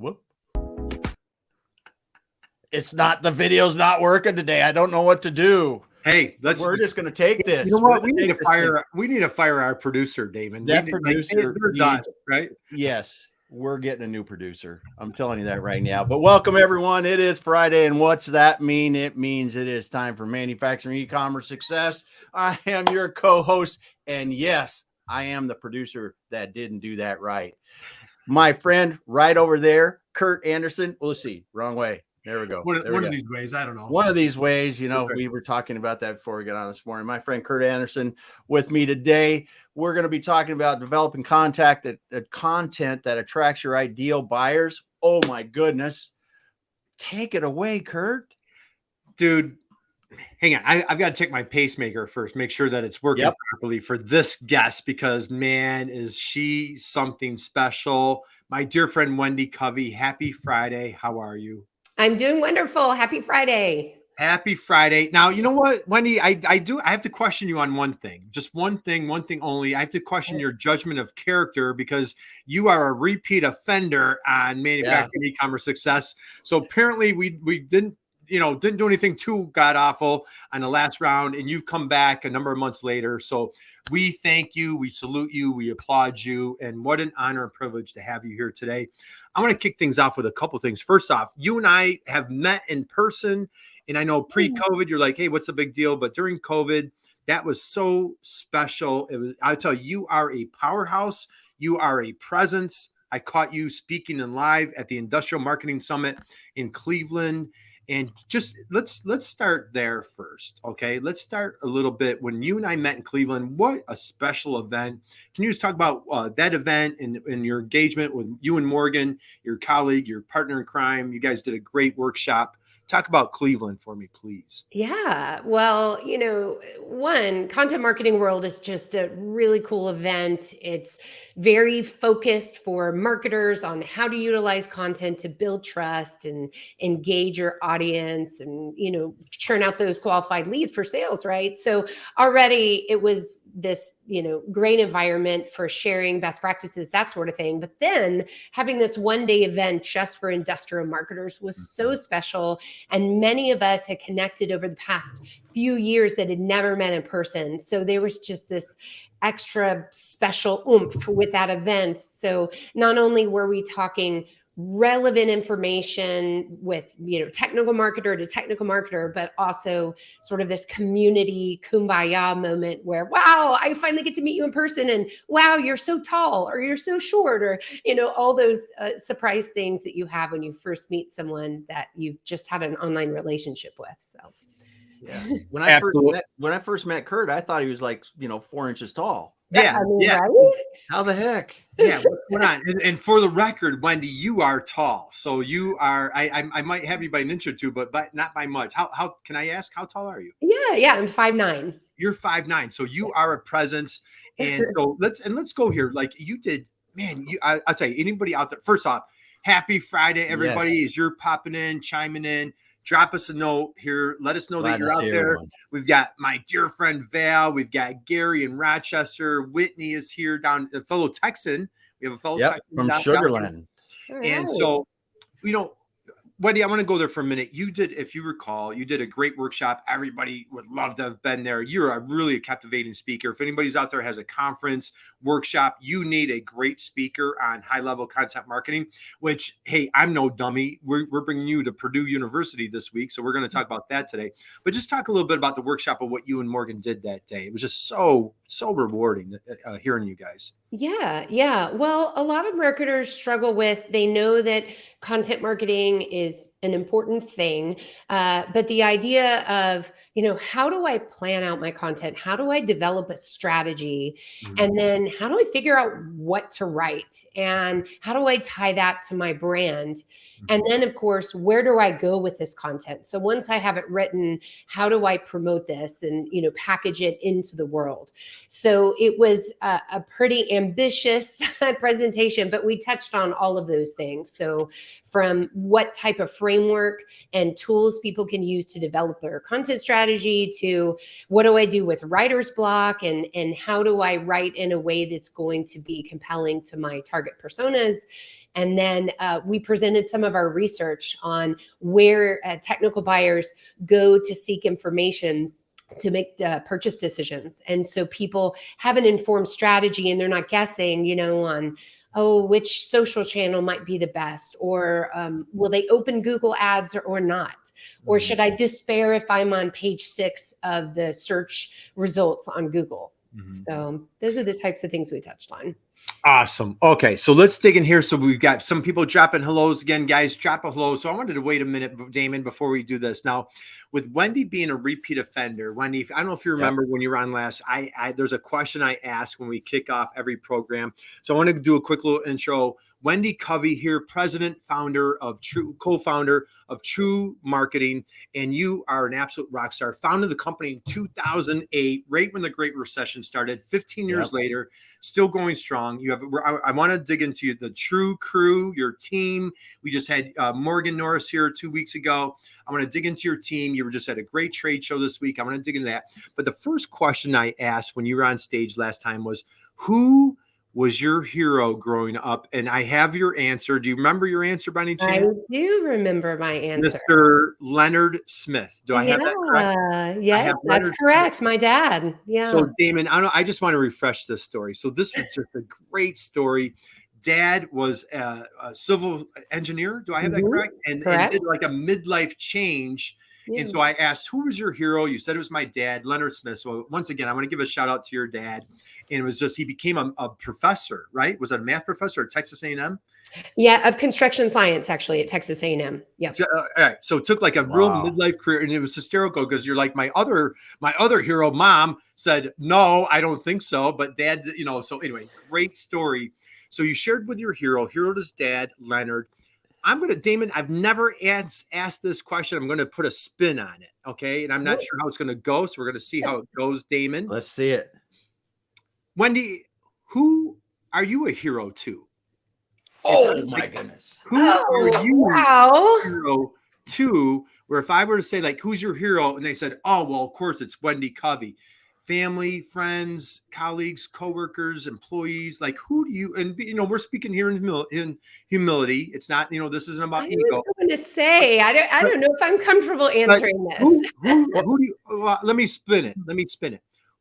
Whoop. It's not, the video's not working today. I don't know what to do. Hey, we're just going to take this. You know what? We need to fire our producer, Damon. That producer needs, right? Yes. We're getting a new producer. I'm telling you that right now. But welcome, everyone. It is Friday, and what's that mean? It means it is time for Manufacturing E-Commerce Success. I am your co-host, and yes, I am the producer that didn't do that right. My friend right over there, Kurt Anderson. Well, let's see. Wrong way. There we go. One of these ways. I don't know. One of these ways, you know, we were talking about that before we got on this morning. My friend Kurt Anderson with me today. We're going to be talking about developing content that attracts your ideal buyers. Oh my goodness. Take it away, Kurt. Dude, hang on. I've got to check my pacemaker first, make sure that it's working properly for this guest, because man, is she something special. My dear friend, Wendy Covey, happy Friday. How are you? I'm doing wonderful. Happy Friday. Happy Friday. Now, you know what, Wendy, I have to question you on one thing, just one thing only. I have to question your judgment of character, because you are a repeat offender on Manufacturing E-Commerce Success. So apparently we didn't do anything too god awful on the last round, and you've come back a number of months later. So we thank you, we salute you, we applaud you, and what an honor and privilege to have you here today. I want to kick things off with a couple things. First off, you and I have met in person, and I know pre-COVID you're like, hey, what's the big deal? But during COVID, that was so special. I tell you, you are a powerhouse. You are a presence. I caught you speaking in live at the Industrial Marketing Summit in Cleveland. And just let's start there first, okay? Let's start a little bit. When you and I met in Cleveland, what a special event. Can you just talk about that event and your engagement with you and Morgan, your colleague, your partner in crime? You guys did a great workshop. Talk about Cleveland for me, please. Yeah. Well, Content Marketing World is just a really cool event. It's very focused for marketers on how to utilize content to build trust and engage your audience and, churn out those qualified leads for sales, right? So already it was this, great environment for sharing best practices, that sort of thing. But then having this one-day event just for industrial marketers was so special. And many of us had connected over the past few years that had never met in person. So there was just this extra special oomph with that event. So not only were we talking relevant information with, technical marketer to technical marketer, but also sort of this community kumbaya moment where, wow, I finally get to meet you in person, and wow, you're so tall, or you're so short, or, all those surprise things that you have when you first meet someone that you've just had an online relationship with. So yeah, when I first met Kurt, I thought he was like, 4 inches tall. Yeah. Right? How the heck? Yeah, what's going on? And for the record, Wendy, you are tall. So you are, I might have you by an inch or two, but not by much. How can I ask, how tall are you? Yeah, I'm 5'9". You're 5'9". So you are a presence. And so let's go here. Like you did, man, I'll tell you, anybody out there, first off, happy Friday, everybody. Yes. As you're popping in, chiming in, drop us a note here. Let us know that you're out there. We've got my dear friend Val. We've got Gary in Rochester. Whitney is here down, a fellow Texan. We have a fellow Texan from Sugarland. And so, Wendy, I want to go there for a minute. You did, if you recall, you did a great workshop. Everybody would love to have been there. You're really a captivating speaker. If anybody's out there has a conference, workshop, you need a great speaker on high-level content marketing, which, hey, I'm no dummy. We're bringing you to Purdue University this week, so we're going to talk about that today. But just talk a little bit about the workshop of what you and Morgan did that day. It was just so rewarding hearing you guys. Yeah. Well, a lot of marketers struggle with, they know that content marketing is an important thing, but the idea of, how do I plan out my content? How do I develop a strategy? And then how do I figure out what to write? And how do I tie that to my brand? And then, of course, where do I go with this content? So once I have it written, how do I promote this and, package it into the world? So it was a pretty ambitious presentation, but we touched on all of those things. So from what type of framework and tools people can use to develop their content strategy to what do I do with writer's block and how do I write in a way that's going to be compelling to my target personas, And then we presented some of our research on where technical buyers go to seek information to make purchase decisions. And so people have an informed strategy and they're not guessing, on, which social channel might be the best, or will they open Google ads or not? Or should I despair if I'm on page 6 of the search results on Google? So those are the types of things we touched on. Awesome. Okay, so let's dig in here. So we've got some people dropping hellos again, guys. Drop a hello. So I wanted to wait a minute, Damon, before we do this. Now, with Wendy being a repeat offender, Wendy, I don't know if you remember when you were on last. There's a question I ask when we kick off every program. So I want to do a quick little intro. Wendy Covey here, president, co-founder of TREW Marketing, and you are an absolute rock star. Founded the company in 2008, right when the Great Recession started. 15 years later, still going strong. I want to dig into the TREW crew, your team. We just had Morgan Norris here 2 weeks ago. I want to dig into your team. You were just at a great trade show this week. I want to dig into that. But the first question I asked when you were on stage last time was, who was your hero growing up? And I have your answer. Do you remember your answer by any chance? I do remember my answer. Mr. Leonard Smith. Do I have that correct? Yes, that's correct. Smith. My dad. Yeah. So Damon, I just want to refresh this story. So this was just a great story. Dad was a civil engineer. Do I have that correct? And did like a midlife change. And so I asked, who was your hero? You said it was my dad, Leonard Smith. So once again, I want to give a shout out to your dad. And it was just, he became a professor, right? Was it a math professor at Texas A&M? Yeah, of construction science, actually, at Texas A&M. Yeah. All right. So it took like a real midlife career, and it was hysterical because you're like, my other hero, mom, said, no, I don't think so. But dad, so anyway, great story. So you shared with your hero his dad, Leonard. Damon, I've never asked this question. I'm going to put a spin on it. Okay. And I'm not sure how it's going to go. So we're going to see how it goes, Damon. Let's see it. Wendy, who are you a hero to? Oh my goodness. Who are you a hero to? Where if I were to say, like, who's your hero? And they said, oh, well, of course it's Wendy Covey. Family, friends, colleagues, coworkers, employees, like who do you, and we're speaking here in humility. It's not, this isn't about ego. I was going to say, I don't know if I'm comfortable answering this. Who do you, let me spin it.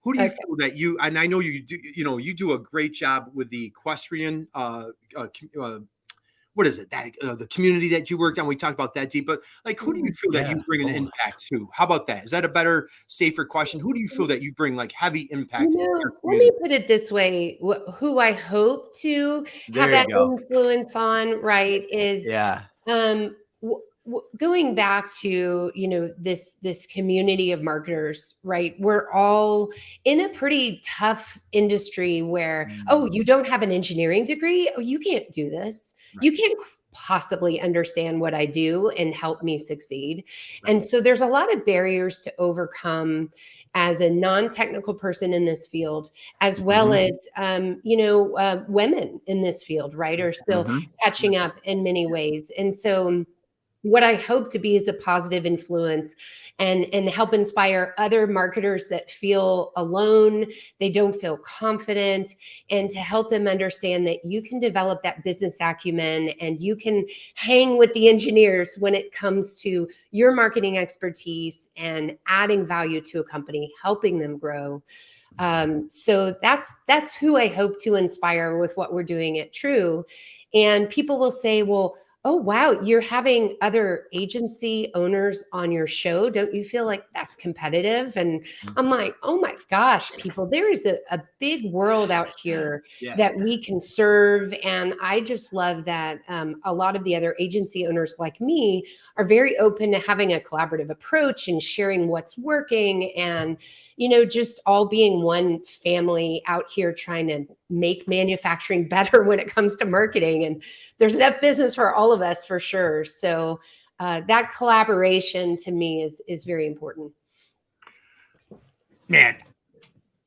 Who do you feel that you, and I know you do, you do a great job with the equestrian, what is it? That the community that you worked on, we talked about that deep, but like, who do you feel that you bring an impact to? How about that? Is that a better, safer question? Who do you feel that you bring like heavy impact? Let me put it this way. Who I hope to have that influence on, right, is going back to, this community of marketers, right? We're all in a pretty tough industry where, you don't have an engineering degree. Oh, you can't do this. Right. You can't possibly understand what I do and help me succeed. Right. And so there's a lot of barriers to overcome as a non-technical person in this field, as well as, women in this field, right, are still catching up in many ways. And so what I hope to be is a positive influence and help inspire other marketers that feel alone, they don't feel confident, and to help them understand that you can develop that business acumen and you can hang with the engineers when it comes to your marketing expertise and adding value to a company, helping them grow. So that's who I hope to inspire with what we're doing at TREW. And people will say, well, oh, wow, you're having other agency owners on your show. Don't you feel like that's competitive? And I'm like, oh my gosh, people, there is a big world out here that we can serve. And I just love that a lot of the other agency owners like me are very open to having a collaborative approach and sharing what's working and, just all being one family out here trying to make manufacturing better when it comes to marketing. And there's enough business for all of us for sure. So that collaboration to me is very important. Man,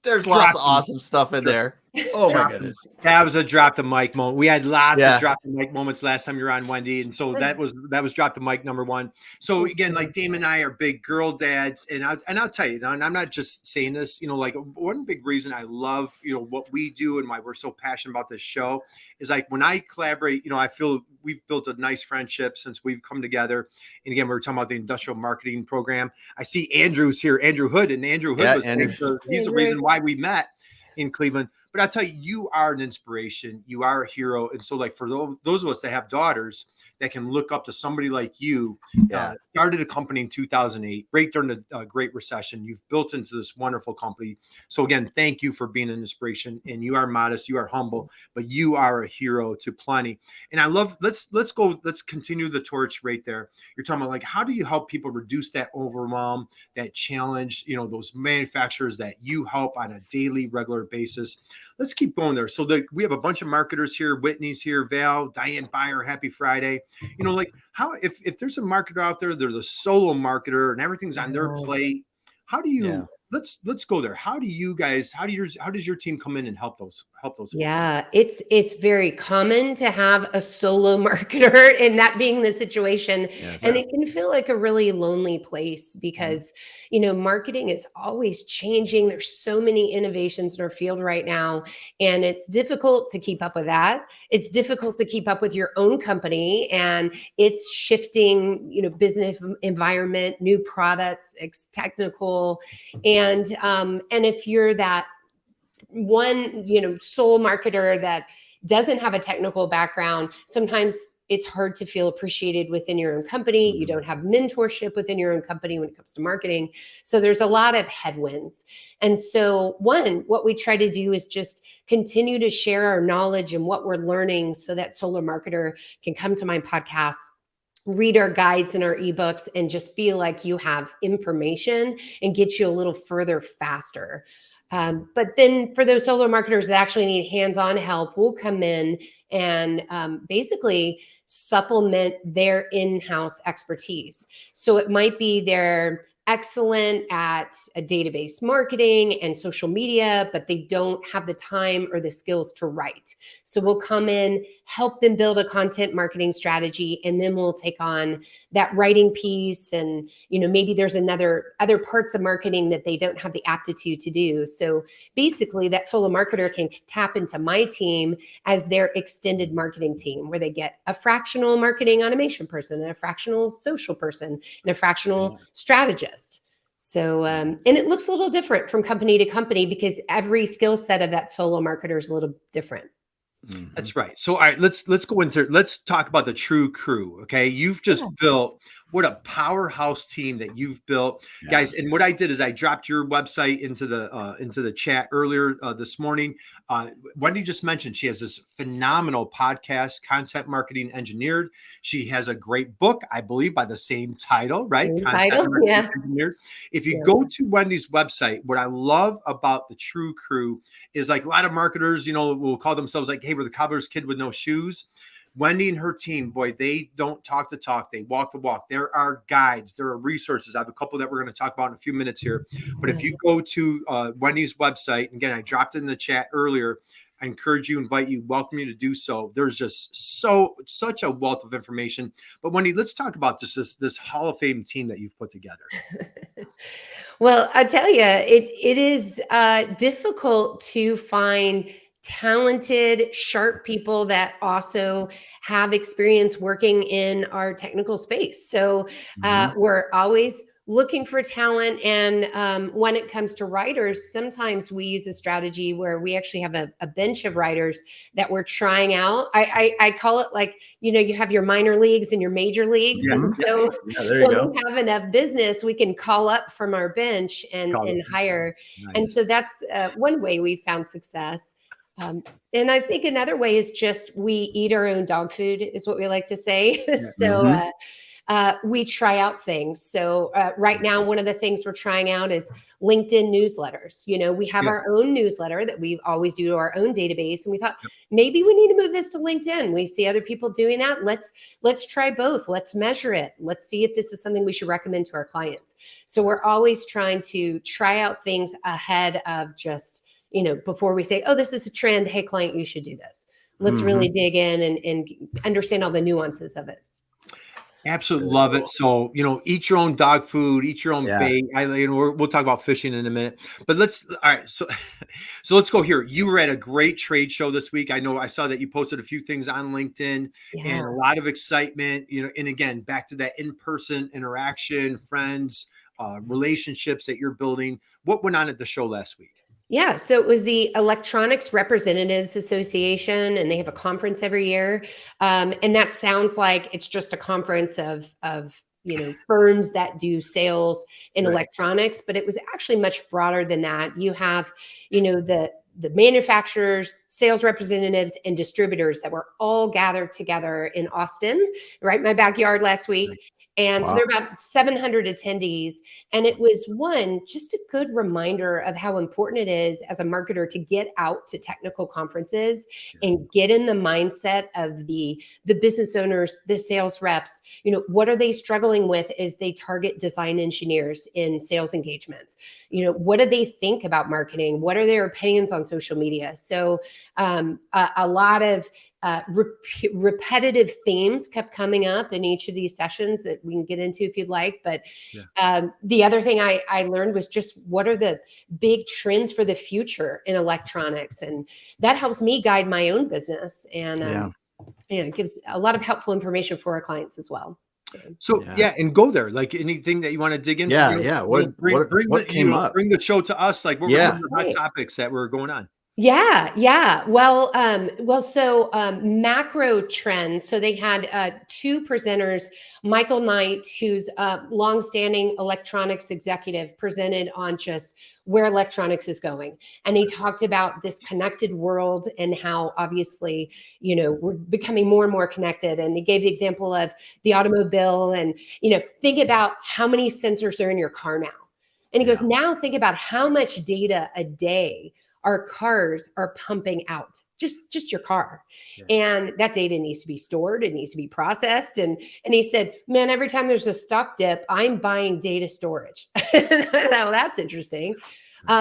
there's lots of awesome stuff in there. Oh my Drop goodness. That was a drop the mic moment. We had lots Yeah. of drop the mic moments last time you were on, Wendy, and so that was drop the mic number one. So again, like Damon and I are big girl dads, and I'll tell you, and I'm not just saying this, like one big reason I love what we do and why we're so passionate about this show is like when I collaborate, I feel we've built a nice friendship since we've come together. And again, we were talking about the industrial marketing program. I see Andrew's here, Andrew Hood, and Andrew Hood he's the reason why we met in Cleveland. But I'll tell you, you are an inspiration. You are a hero. And so like for those of us that have daughters that can look up to somebody like you, started a company in 2008, right during the Great Recession. You've built into this wonderful company. So again, thank you for being an inspiration. And you are modest, you are humble, but you are a hero to plenty. And I love, let's continue the torch right there. You're talking about like, how do you help people reduce that overwhelm, that challenge, those manufacturers that you help on a daily, regular basis. Let's keep going there. So we have a bunch of marketers here. Whitney's here, Val, Diane Byer, happy Friday. Like how, if there's a marketer out there, they're the solo marketer and everything's on their plate. How do you, let's go there. How does your team come in and help those folks? Yeah, it's very common to have a solo marketer and that being the situation. And it can feel like a really lonely place because, marketing is always changing. There's so many innovations in our field right now, and it's difficult to keep up with that. It's difficult to keep up with your own company, and it's shifting, business environment, new products, technical, and if you're that one, sole marketer that doesn't have a technical background, sometimes it's hard to feel appreciated within your own company. You don't have mentorship within your own company when it comes to marketing. So there's a lot of headwinds. And so what we try to do is just continue to share our knowledge and what we're learning so that solo marketer can come to my podcast, read our guides and our ebooks, and just feel like you have information and get you a little further faster. But then for those solo marketers that actually need hands-on help, we'll come in and basically supplement their in-house expertise. So it might be they're excellent at a database marketing and social media, but they don't have the time or the skills to write. So we'll come in, help them build a content marketing strategy, and then we'll take on that writing piece. And, maybe there's other parts of marketing that they don't have the aptitude to do. So basically that solo marketer can tap into my team as their extended marketing team, where they get a fractional marketing automation person and a fractional social person and a fractional strategist. So, and it looks a little different from company to company because every skill set of that solo marketer is a little different. That's right. So, all right, let's talk about the TREW crew. Okay. You've just built, what a powerhouse team that you've built, guys. And what I did is I dropped your website into the chat earlier this morning. Wendy just mentioned she has this phenomenal podcast, Content Marketing Engineered. She has a great book, I believe, by the same title, right? Content Marketing Engineered. If you go to Wendy's website, what I love about the TREW crew is like a lot of marketers, will call themselves like, hey, we're the cobbler's kid with no shoes. Wendy and her team, boy, they don't talk the talk. They walk the walk. There are guides. There are resources. I have a couple that we're going to talk about in a few minutes here. But if you go to Wendy's website, and again, I dropped it in the chat earlier, I encourage you, invite you, welcome you to do so. There's just such a wealth of information. But Wendy, let's talk about just this Hall of Fame team that you've put together. Well, I tell you, it is difficult to find talented, sharp people that also have experience working in our technical space. So we're always looking for talent. And when it comes to writers, sometimes we use a strategy where we actually have a bench of writers that we're trying out. I call it like, you have your minor leagues and your major leagues. Yeah. And so there you go. we have enough business, we can call up from our bench and hire. Nice. And so that's one way we found success. And I think another way is just we eat our own dog food is what we like to say. So we try out things. So right now, one of the things we're trying out is LinkedIn newsletters. We have our own newsletter that we always do to our own database. And we thought maybe we need to move this to LinkedIn. We see other people doing that. Let's try both. Let's measure it. Let's see if this is something we should recommend to our clients. So we're always trying to try out things ahead of just before we say, oh, this is a trend. Hey, client, you should do this. Let's really dig in and understand all the nuances of it. Absolutely love it. So, eat your own dog food, eat your own bait. We'll talk about fishing in a minute, but all right. So let's go here. You were at a great trade show this week. I saw that you posted a few things on LinkedIn and a lot of excitement, and again, back to that in-person interaction, friends, relationships that you're building. What went on at the show last week? Yeah, so it was the Electronics Representatives Association, and they have a conference every year. And that sounds like it's just a conference of firms that do sales in electronics, but it was actually much broader than that. You have, the manufacturers, sales representatives, and distributors that were all gathered together in Austin, right in my backyard last week. And so there are about 700 attendees. And it was just a good reminder of how important it is as a marketer to get out to technical conferences and get in the mindset of the business owners, the sales reps. What are they struggling with as they target design engineers in sales engagements? What do they think about marketing? What are their opinions on social media? So a lot of repetitive themes kept coming up in each of these sessions that we can get into if you'd like. But the other thing I learned was just what are the big trends for the future in electronics? And that helps me guide my own business. And it gives a lot of helpful information for our clients as well. So and go there. Like anything that you want to dig into. What came up? Bring the show to us. Like what were the hot topics that were going on? Yeah. Well, so macro trends. So they had two presenters. Michael Knight, who's a longstanding electronics executive, presented on just where electronics is going. And he talked about this connected world and how obviously, we're becoming more and more connected. And he gave the example of the automobile and, think about how many sensors are in your car now. And he goes, now think about how much data a day our cars are pumping out, just your car. And that data needs to be stored. It needs to be processed. And he said, man, every time there's a stock dip, I'm buying data storage. Well, that's interesting.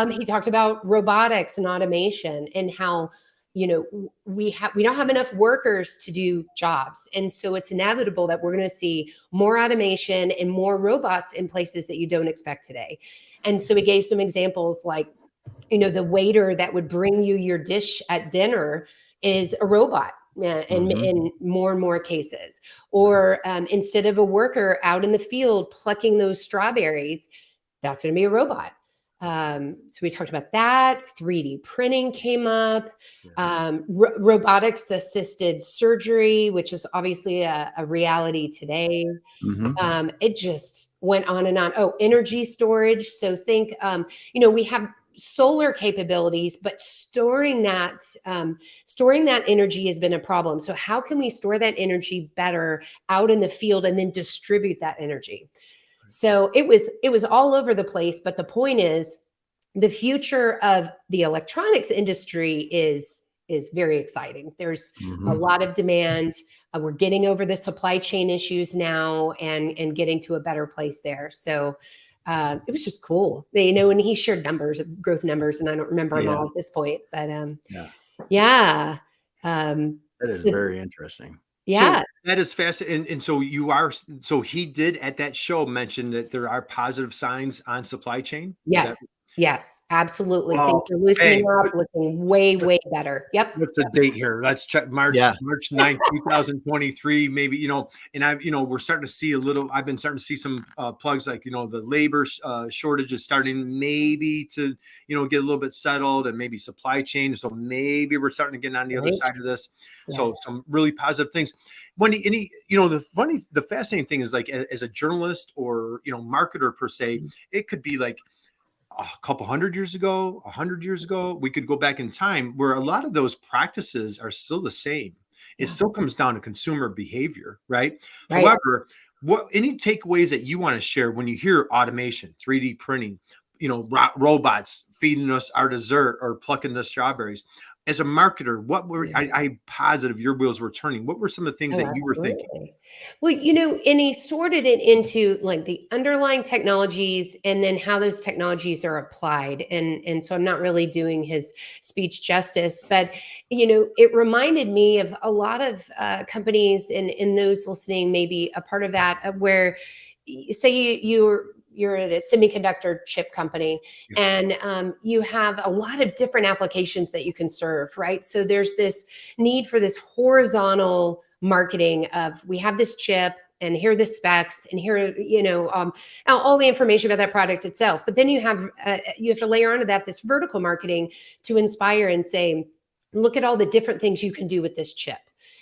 He talked about robotics and automation and how, we don't have enough workers to do jobs. And so it's inevitable that we're going to see more automation and more robots in places that you don't expect today. And so he gave some examples like, the waiter that would bring you your dish at dinner is a robot in more and more cases. Or instead of a worker out in the field plucking those strawberries, that's going to be a robot. So we talked about that. 3D printing came up. Robotics assisted surgery, which is obviously a reality today. It just went on and on. Oh, energy storage. So think, we have solar capabilities, but storing that energy has been a problem. So how can we store that energy better out in the field and then distribute that energy? So it was all over the place. But the point is, the future of the electronics industry is very exciting. There's a lot of demand. We're getting over the supply chain issues now and getting to a better place there. So it was just cool, and he shared growth numbers, and I don't remember them all at this point, but that is very interesting. Yeah. So that is fascinating. And so he did at that show mention that there are positive signs on supply chain. Yes, absolutely. Things are loosening up, looking way, way better. Yep. What's the date here? Let's check March 9th, 2023, maybe, and we're starting to see I've been starting to see some plugs like, the labor shortage is starting maybe to, get a little bit settled and maybe supply chain. So maybe we're starting to get on the other side of this. Yes. So some really positive things. Wendy, the fascinating thing is like, as a journalist or, marketer per se, it could be like, a couple 100 years ago, 100 years ago, we could go back in time where a lot of those practices are still the same. It still comes down to consumer behavior, right? However, any takeaways that you want to share when you hear automation, 3D printing, robots feeding us our dessert or plucking the strawberries? as a marketer, what were I positive your wheels were turning? What were some of the things Oh, that you were thinking? absolutely. Well, and he sorted it into like the underlying technologies and then how those technologies are applied. And so I'm not really doing his speech justice, but it reminded me of a lot of companies and those listening, maybe a part of that, where say you're at a semiconductor chip company and you have a lot of different applications that you can serve, right? So there's this need for this horizontal marketing of, we have this chip and here are the specs and here, all the information about that product itself. But then you have to layer onto that this vertical marketing to inspire and say, look at all the different things you can do with this chip.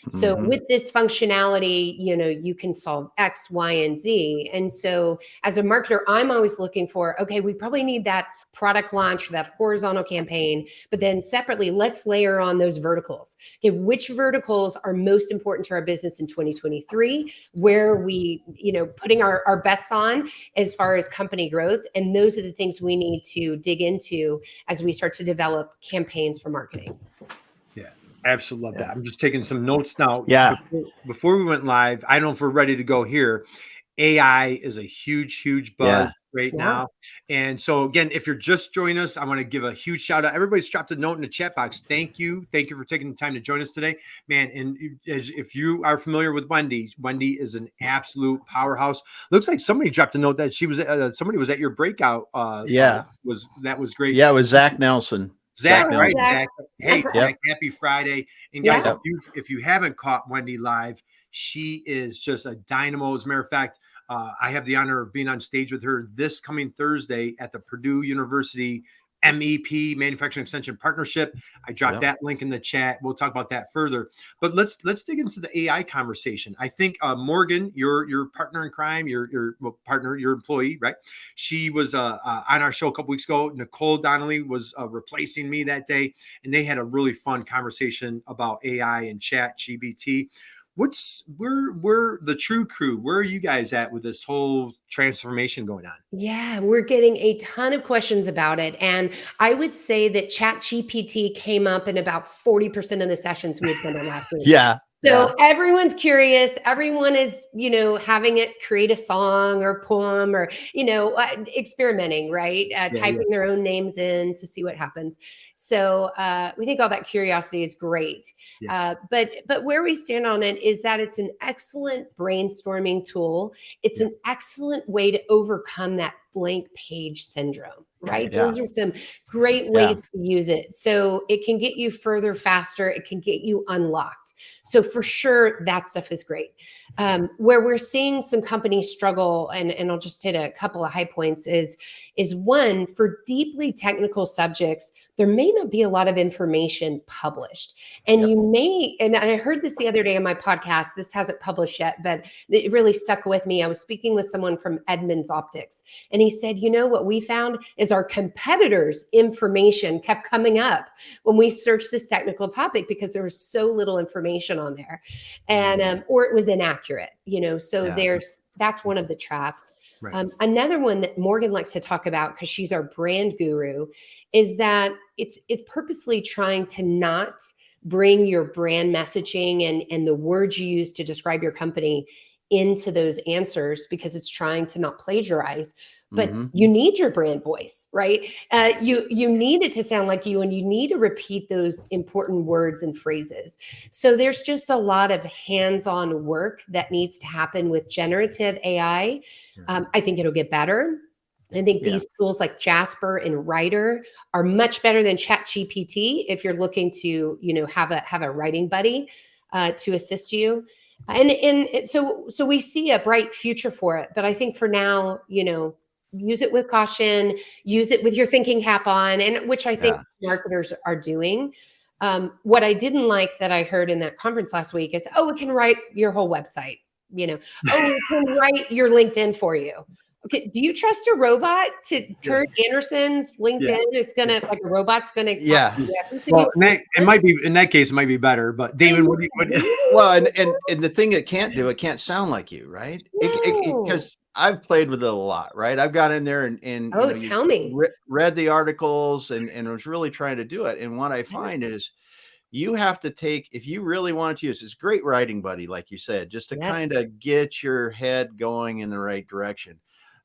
So with this functionality, you can solve X, Y, and Z. And so as a marketer, I'm always looking for, okay, we probably need that product launch, that horizontal campaign, but then separately, let's layer on those verticals. Okay, which verticals are most important to our business in 2023? Where are we, putting our bets on as far as company growth? And those are the things we need to dig into as we start to develop campaigns for marketing. Absolutely love that. I'm just taking some notes now. Yeah. Before we went live, I don't know if we're ready to go here. AI is a huge buzz right now. And so again, if you're just joining us, I want to give a huge shout out. Everybody's dropped a note in the chat box. Thank you. Thank you for taking the time to join us today, man. And if you are familiar with Wendy is an absolute powerhouse. Looks like somebody dropped a note that she was somebody was at your breakout. That was great. Yeah, it was Zach Nelson. Zach, right? Zach. Zach. Hey, Zach, happy Friday. And guys, if you haven't caught Wendy live, she is just a dynamo. As a matter of fact, I have the honor of being on stage with her this coming Thursday at the Purdue University MEP Manufacturing Extension Partnership. I dropped that link in the chat. We'll talk about that further. But let's dig into the AI conversation. I think Morgan, your partner in crime, your employee, right? She was on our show a couple weeks ago. Nicole Donnelly was replacing me that day, and they had a really fun conversation about AI and Chat GPT. We're the TREW crew. Where are you guys at with this whole transformation going on? Yeah, we're getting a ton of questions about it. And I would say that ChatGPT came up in about 40% of the sessions we attended last week. So everyone's curious. Everyone is, having it create a song or poem or, experimenting, right? Typing their own names in to see what happens. So we think all that curiosity is great. But where we stand on it is that it's an excellent brainstorming tool. It's an excellent way to overcome that blank page syndrome, right? Those are some great ways to use it. So it can get you further faster. It can get you unlocked. So for sure, that stuff is great. Where we're seeing some companies struggle, and I'll just hit a couple of high points, is one, for deeply technical subjects, there may not be a lot of information published. And you may, and I heard this the other day on my podcast, this hasn't published yet, but it really stuck with me. I was speaking with someone from Edmunds Optics, and he said, what we found is our competitors' information kept coming up when we searched this technical topic because there was so little information on there, and or it was inaccurate, so that's one of the traps. Right. Another one that Morgan likes to talk about, because she's our brand guru, is that it's purposely trying to not bring your brand messaging and the words you use to describe your company into those answers, because it's trying to not plagiarize. But you need your brand voice, right? You need it to sound like you, and you need to repeat those important words and phrases. So there's just a lot of hands-on work that needs to happen with generative AI. I think it'll get better. I think these tools like Jasper and Writer are much better than ChatGPT if you're looking to, have a writing buddy to assist you. And so we see a bright future for it. But I think for now, use it with caution, use it with your thinking cap on, and which I think marketers are doing. What I didn't like that I heard in that conference last week is, it can write your whole website, it can write your LinkedIn for you. Okay, do you trust a robot to Kurt Anderson's LinkedIn is gonna like a robot's gonna? Well, it might be in that case, it might be better. But Damon, what? Well, and the thing it can't do, it can't sound like you, right? Because I've played with it a lot, right? I've got in there and tell me, read the articles and was really trying to do it. And what I find is you have to take, if you really want to use, it's great writing, buddy, like you said, just to kind of get your head going in the right direction.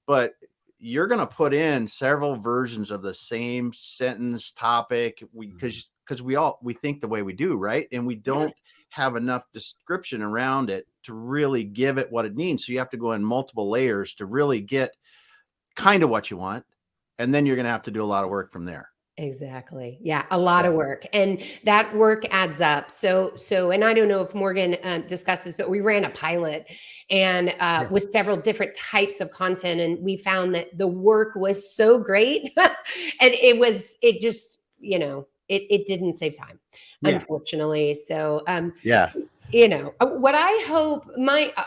But you're going to put in several versions of the same sentence topic, because we think the way we do, right? And we don't have enough description around it to really give it what it needs. So you have to go in multiple layers to really get kind of what you want. And then you're going to have to do a lot of work from there. Exactly. Yeah. A lot of work, and that work adds up. So, and I don't know if Morgan discussed this, but we ran a pilot and with several different types of content. And we found that the work was so great and it just, it didn't save time, unfortunately. So, what I hope,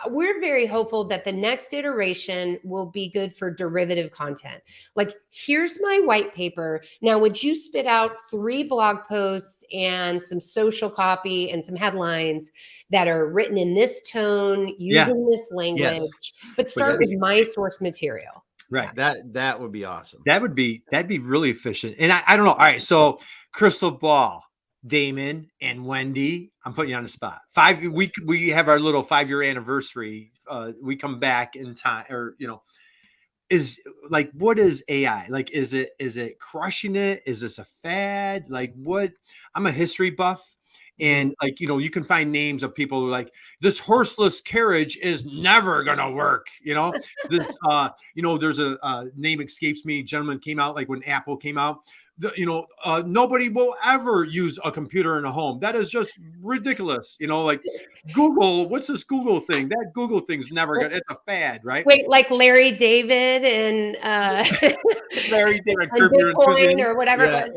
we're very hopeful that the next iteration will be good for derivative content. Like, here's my white paper. Now, would you spit out 3 blog posts and some social copy and some headlines that are written in this tone, using this language, but start with my source material? Right. That would be awesome. That'd be really efficient. And I don't know. All right. So crystal ball, Damon and Wendy, I'm putting you on the spot. We have our little 5-year anniversary. We come back in time, or is like, what is AI? Like, is it crushing it? Is this a fad? Like, what? I'm a history buff. And like, you can find names of people who are like, this horseless carriage is never going to work. This, there's a name escapes me. Gentleman came out, like when Apple came out, nobody will ever use a computer in a home. That is just ridiculous. Like Google, what's this Google thing? That Google thing's never going to, it's a fad, right? Wait, like Larry David and Larry David and Bitcoin or whatever it was.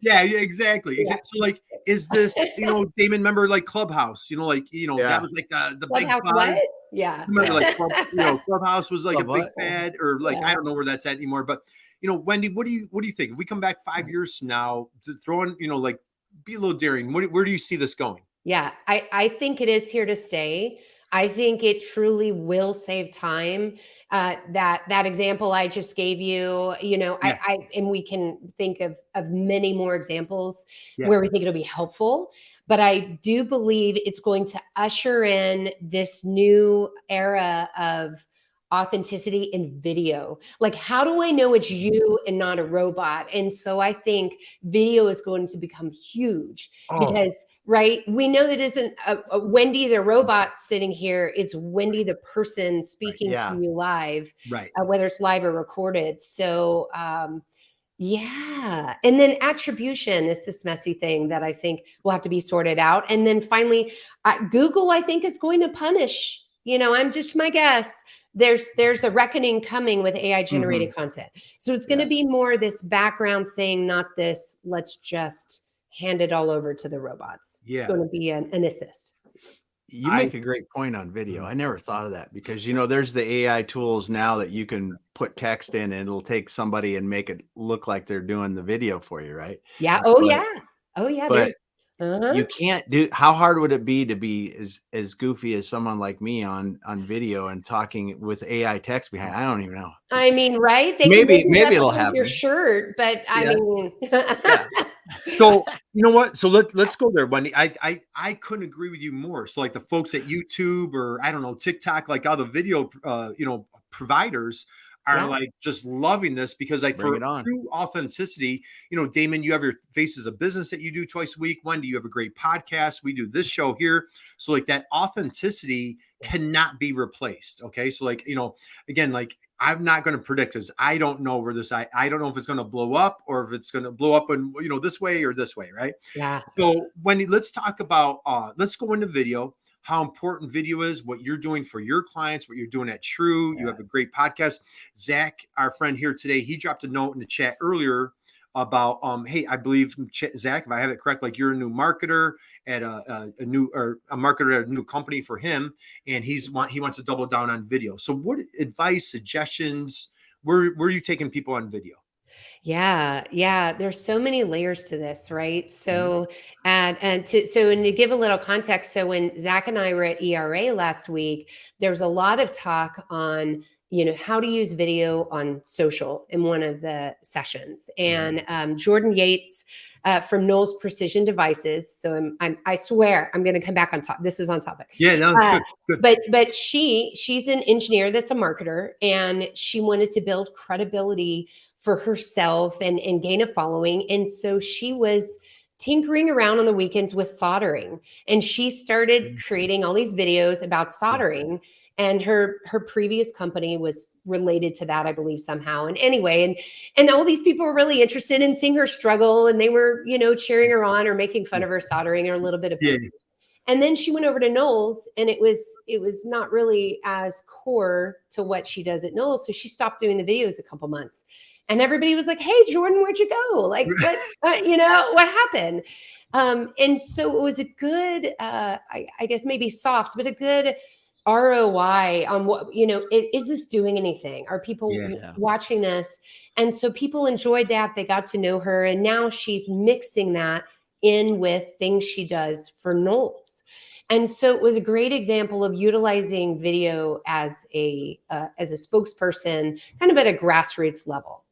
Yeah, exactly. So like, is this, Damon, remember like Clubhouse, that was like the big buzz. What? Yeah. Remember like, Clubhouse was like a big fad, or like, I don't know where that's at anymore, but Wendy, what do you think? If we come back 5 years from now, to throw in, like, be a little daring, where do you see this going? Yeah, I think it is here to stay. I think it truly will save time. That example I just gave you, and we can think of many more examples where we think it'll be helpful. But I do believe it's going to usher in this new era of authenticity in video. Like, how do I know it's you and not a robot? And so I think video is going to become huge because, right, we know that isn't a Wendy the robot sitting here. It's Wendy the person speaking to you live, right? Whether it's live or recorded. So and then attribution is this messy thing that I think will have to be sorted out. And then finally, Google, I think, is going to punish. I'm just my guess. There's a reckoning coming with AI generated content. So it's going to be more this background thing, not this, let's just hand it all over to the robots. It's going to be an assist. You make a great point on video. I never thought of that because, there's the AI tools now that you can put text in and it'll take somebody and make it look like they're doing the video for you, right? Yeah. But you can't do, how hard would it be to be as goofy as someone like me on video and talking with AI text behind? I don't even know. I mean, right? Maybe it'll happen. Your shirt, but I mean. So you know what? So let's go there, Wendy. I couldn't agree with you more. So like the folks at YouTube or I don't know, TikTok, like all the video providers are like just loving this because like for true authenticity, Damon, you have your Faces of Business that you do twice a week. Wendy, you have a great podcast. We do this show here. So like that authenticity cannot be replaced. Okay. So like, again, like I'm not going to predict because I don't know where this, I don't know if it's going to blow up or if it's going to blow up in, this way or this way. Right. Yeah. So Wendy, let's talk about, let's go into video. How important video is, what you're doing for your clients, what you're doing at TREW. You have a great podcast. Zach, our friend here today, he dropped a note in the chat earlier about, hey, I believe, Zach, if I have it correct, like you're a new marketer at a marketer at a new company for him, and he wants to double down on video. So what advice, suggestions, where are you taking people on video? Yeah. There's so many layers to this, right? So, and to give a little context, so when Zach and I were at ERA last week, there was a lot of talk on how to use video on social in one of the sessions. And Jordan Yates from Knowles Precision Devices. So I swear I'm going to come back on top. This is on topic. Yeah, no, it's good. But she's an engineer that's a marketer, and she wanted to build credibility for herself and gain a following. And so she was tinkering around on the weekends with soldering, and she started creating all these videos about soldering. And her previous company was related to that, I believe, somehow. And anyway, and all these people were really interested in seeing her struggle, and they were, cheering her on or making fun of her soldering or a little bit of both. And then she went over to Knowles, and it was not really as core to what she does at Knowles. So she stopped doing the videos a couple months, and everybody was like, "Hey, Jordan, where'd you go? Like, what happened?" And so it was a good, I guess maybe soft, but a good ROI on what, is this doing anything? Are people watching this? And so people enjoyed that. They got to know her, and now she's mixing that in with things she does for Knowles. And so it was a great example of utilizing video as a spokesperson, kind of at a grassroots level.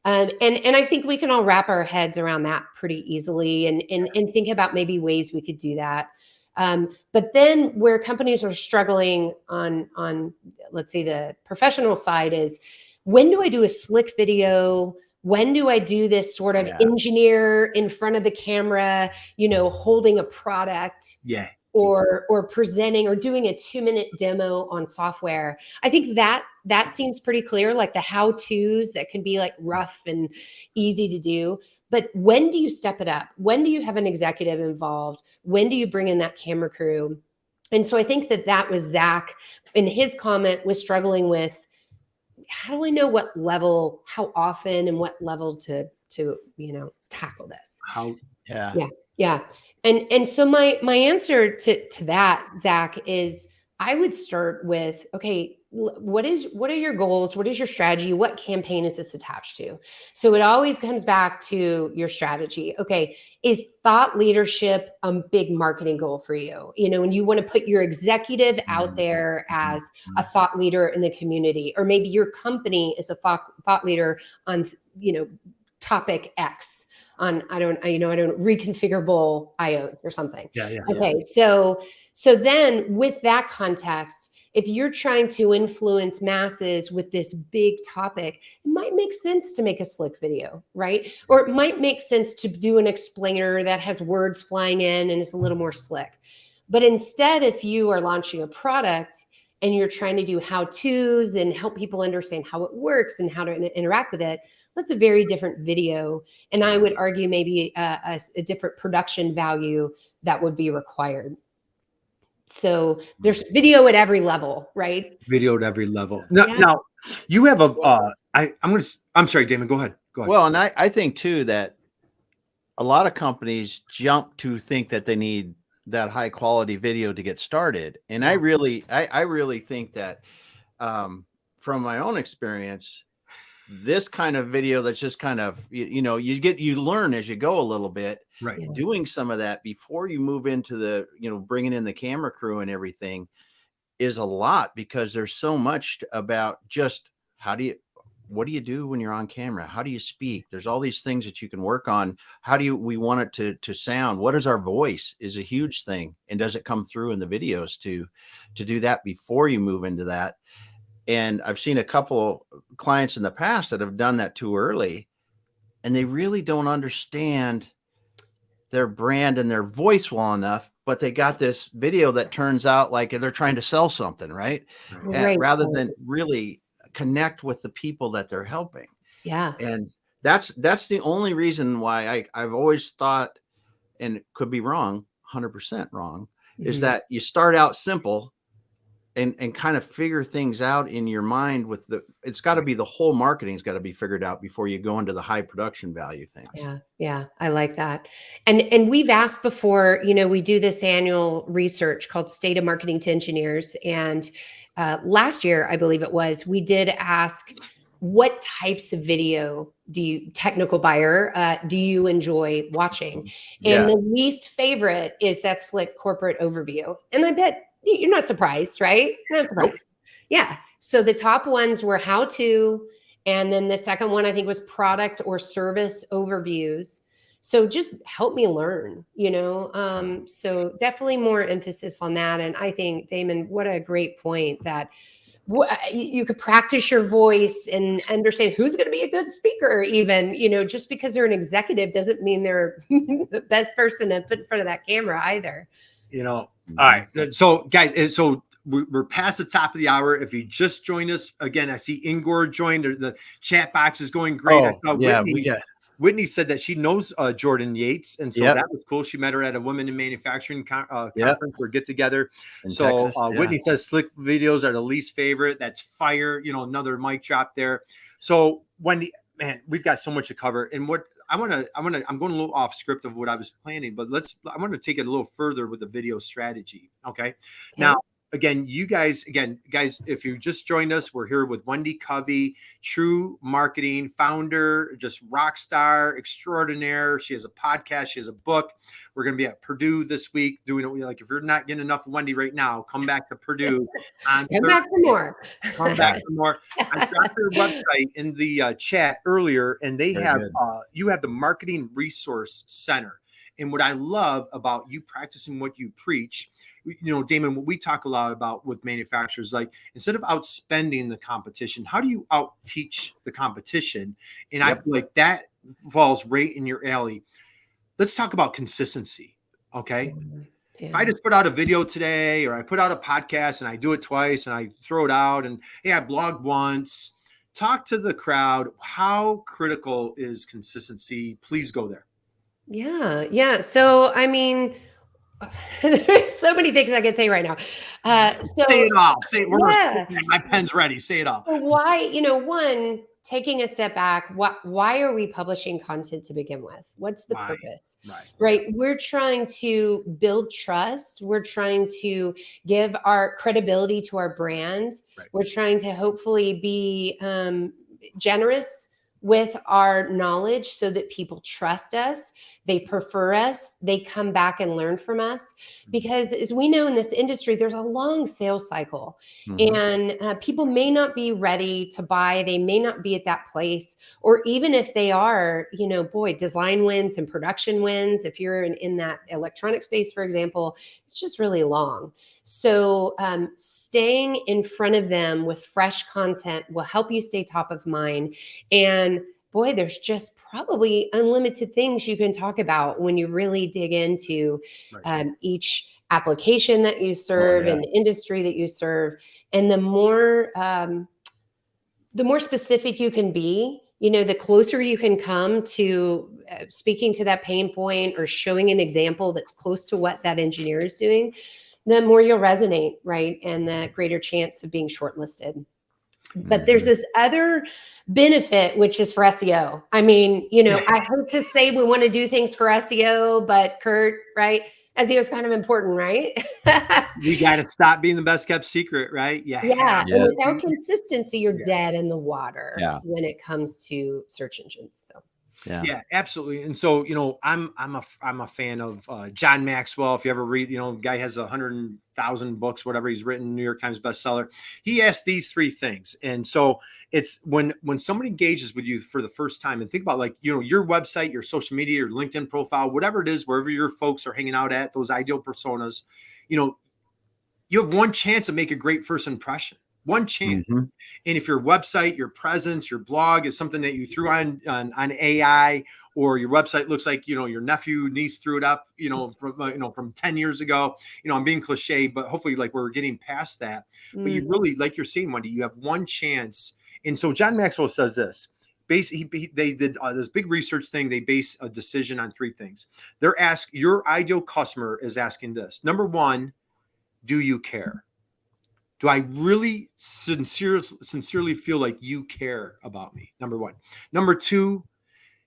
And I think we can all wrap our heads around that pretty easily and think about maybe ways we could do that. But then where companies are struggling on, let's say, the professional side is, when do I do a slick video? When do I do this sort of engineer in front of the camera, holding a product? Or presenting or doing a 2-minute demo on software? I think that seems pretty clear, like the how-tos that can be like rough and easy to do. But when do you step it up? When do you have an executive involved? When do you bring in that camera crew? And so I think that was Zach in his comment was struggling with, how do I know what level, how often, and what level to tackle this? Yeah. And so my answer to that, Zach, is I would start with, okay, what are your goals? What is your strategy? What campaign is this attached to? So it always comes back to your strategy. Okay, is thought leadership a big marketing goal for you? And you want to put your executive out there as a thought leader in the community, or maybe your company is a thought leader on, topic X. On reconfigurable IOs or something. Okay, so then with that context, if you're trying to influence masses with this big topic, it might make sense to make a slick video, right? Or it might make sense to do an explainer that has words flying in and is a little more slick. But instead, if you are launching a product and you're trying to do how-tos and help people understand how it works and how to interact with it, that's a very different video. And I would argue maybe a different production value that would be required. So there's video at every level, right? Video at every level. Now you have I'm sorry, Damon, go ahead. Well, and I think too that a lot of companies jump to think that they need that high quality video to get started. And I really think that from my own experience, this kind of video that's just kind of, you learn as you go a little bit, right? Doing some of that before you move into the, bringing in the camera crew and everything is a lot, because there's so much about just what do you do when you're on camera? How do you speak? There's all these things that you can work on. How do we want it to sound? What is our voice is a huge thing. And does it come through in the videos to do that before you move into that? And I've seen a couple clients in the past that have done that too early, and they really don't understand their brand and their voice well enough, but they got this video that turns out like they're trying to sell something, right? Rather than really connect with the people that they're helping. Yeah. And that's the only reason why I've always thought, and it could be wrong, 100% wrong, is that you start out simple and kind of figure things out in your mind it's got to be the whole marketing's got to be figured out before you go into the high production value things. Yeah. I like that. And we've asked before, we do this annual research called State of Marketing to Engineers. And last year, I believe it was, we did ask, what types of video technical buyer, do you enjoy watching? And the least favorite is that slick corporate overview. And I bet you're not surprised, right? Not surprised. Yeah. So the top ones were how to, and then the second one I think was product or service overviews. So just help me learn, so definitely more emphasis on that. And I think, Damon, what a great point that you could practice your voice and understand who's going to be a good speaker. Even, just because they're an executive doesn't mean they're the best person to put in front of that camera either. All right. So guys, so we're past the top of the hour. If you just joined us again, I see Ingor joined. The chat box is going great. I saw Whitney said that she knows Jordan Yates, and so that was cool. She met her at a Women in Manufacturing conference or get together. In Texas, Whitney says slick videos are the least favorite. That's fire. Another mic drop there. So Wendy, man, we've got so much to cover. And what I'm going a little off script of what I was planning, but I want to take it a little further with the video strategy. Okay. Now, again, guys, if you just joined us, we're here with Wendy Covey, TREW Marketing founder, just rock star extraordinaire. She has a podcast. She has a book. We're going to be at Purdue this week doing it. Like, if you're not getting enough of Wendy right now, come back to Purdue. Come back for more. Come back for more. I got their website in the chat earlier, and they have you have the Marketing Resource Center. And what I love about you practicing what you preach, Damon, what we talk a lot about with manufacturers, like instead of outspending the competition, how do you out teach the competition? And I feel like that falls right in your alley. Let's talk about consistency. Okay. Yeah. If I just put out a video today, or I put out a podcast and I do it twice and I throw it out, and hey, I blogged once, talk to the crowd. How critical is consistency? Please go there. Yeah. So, I mean, there's so many things I could say right now. So say it all. Say it. My pen's ready. Say it all. Why, one, taking a step back, why are we publishing content to begin with? What's the purpose? Right. We're trying to build trust. We're trying to give our credibility to our brand. We're trying to hopefully be generous with our knowledge so that people trust us, they prefer us, they come back and learn from us. Because as we know in this industry, there's a long sales cycle, and people may not be ready to buy. They may not be at that place, or even if they are, design wins and production wins. If you're in that electronic space, for example, it's just really long. So staying in front of them with fresh content will help you stay top of mind. And boy, there's just probably unlimited things you can talk about when you really dig into each application that you serve and the industry that you serve. And the more specific you can be, the closer you can come to speaking to that pain point or showing an example that's close to what that engineer is doing, the more you'll resonate, right? And the greater chance of being shortlisted. But there's this other benefit, which is for SEO. I mean, I hate to say we want to do things for SEO, but Kurt, right? SEO is kind of important, right? You got to stop being the best kept secret, right? Yeah. And without consistency, you're dead in the water when it comes to search engines. So. Yeah, absolutely. And so, I'm a fan of John Maxwell. If you ever read, guy has 100,000 books, whatever he's written, New York Times bestseller. He asked these three things. And so it's when somebody engages with you for the first time, and think about your website, your social media, your LinkedIn profile, whatever it is, wherever your folks are hanging out at, those ideal personas, you have one chance to make a great first impression. One chance. And if your website, your presence, your blog is something that you threw on AI, or your website looks like, your nephew, niece threw it up, from 10 years ago, I'm being cliche, but hopefully we're getting past that. But you really, like you're saying, Wendy, you have one chance. And so John Maxwell says this. They did this big research thing. They base a decision on three things. Your ideal customer is asking this. Number one, do you care? Do I really sincerely feel like you care about me? Number one. Number two,